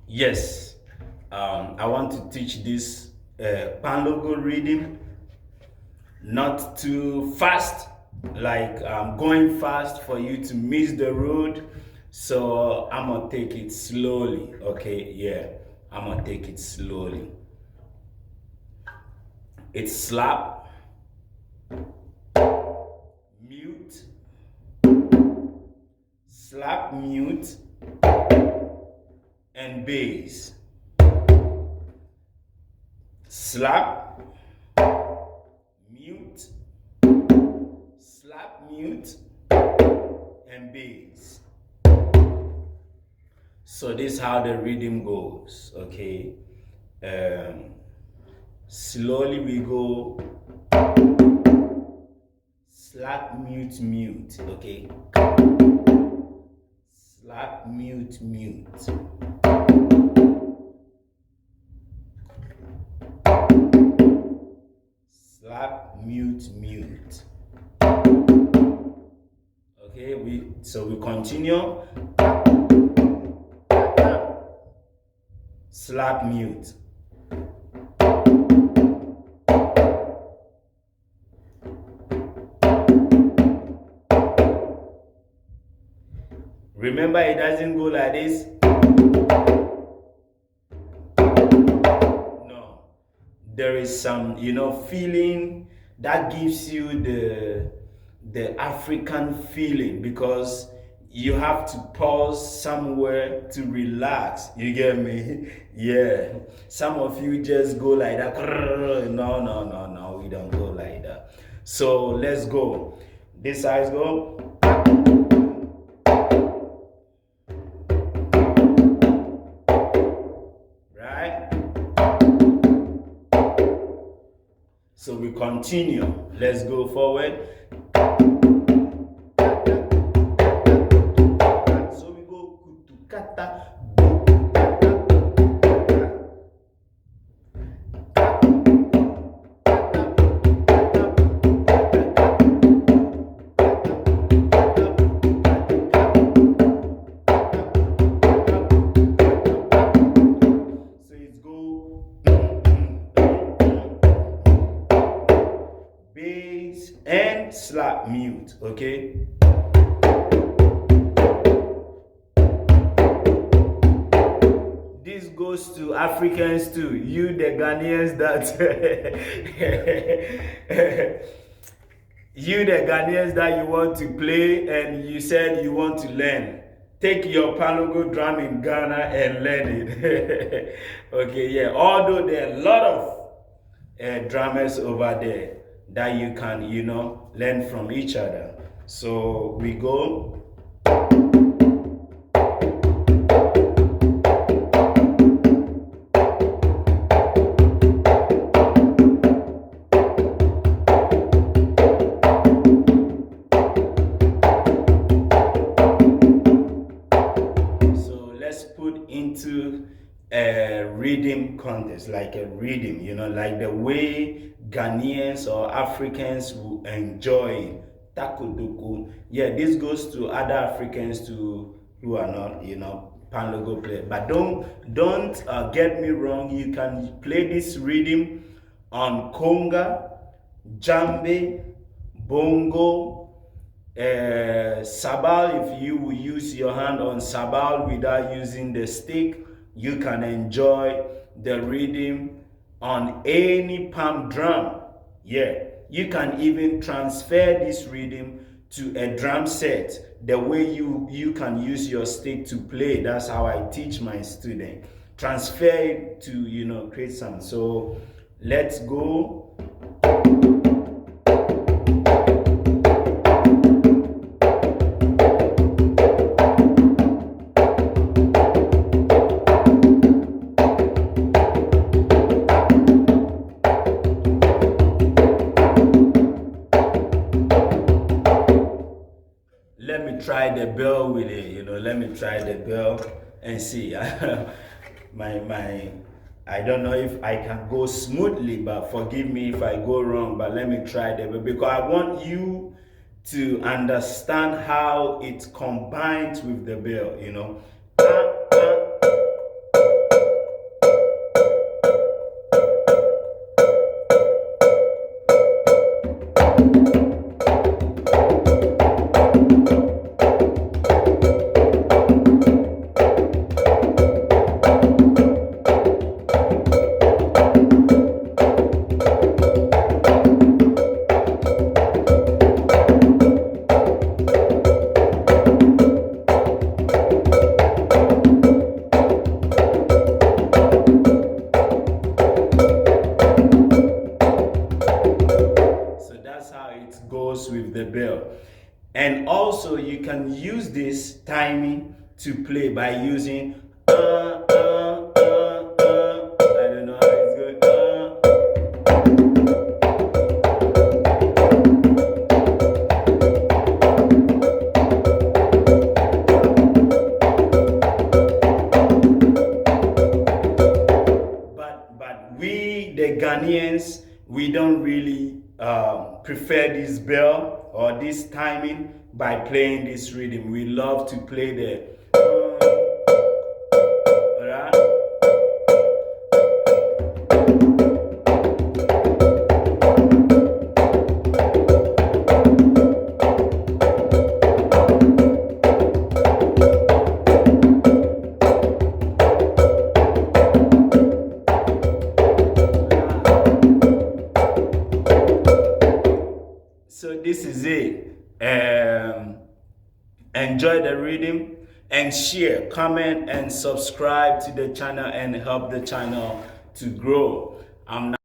Yes, I want to teach this Kpanlogo rhythm, not too fast, like going fast for you to miss the road. So I'm gonna take it slowly, okay? Yeah, I'm gonna take it slowly. It's slap, mute, slap, mute, and bass. Slap, mute, slap, mute, and bass. So this is how the rhythm goes, okay? Um, Slowly we go slap, mute, mute, okay? Slap, mute, mute. Slap, mute, mute. Okay, we continue. Slap, mute. Remember, it doesn't go like this. No. There is some, feeling that gives you the African feeling, because you have to pause somewhere to relax. You get me? Yeah. Some of you just go like that. No, no, no, no. We don't go like that. So let's go. This size go. Right? So we continue. Let's go forward. So we go kutukata. So it's go bass and slap, mute, okay? This goes to Africans too. You, the Ghanaians you, the Ghanaians that you want to play and you said you want to learn. Take your Kpanlogo drum in Ghana and learn it. Okay, yeah. Although there are a lot of drummers over there that you can, learn from each other. So we go. So let's put into a rhythm contest, like a rhythm, like the way Ghanaians or Africans will enjoy takoduku. Yeah, this goes to other Africans too who are not, Kpanlogo players. But don't get me wrong. You can play this rhythm on conga, djembe, bongo, sabal. If you will use your hand on sabal without using the stick, you can enjoy the rhythm on any palm drum. Yeah, you can even transfer this rhythm to a drum set the way you can use your stick to play. That's how I teach my student. Transfer it to create some. So let's go. Let me try the bell with it, let me try the bell and see. my I don't know if I can go smoothly, but forgive me if I go wrong. But let me try the bell, because I want you to understand how it combines with the bell. can use this timing to play by using I don't know how it's going. But we, the Ghanaians, we don't really prefer this bell or this timing by playing this rhythm. We love to play the alright? So this is it. Enjoy the rhythm and share, comment, and subscribe to the channel and help the channel to grow. I'm not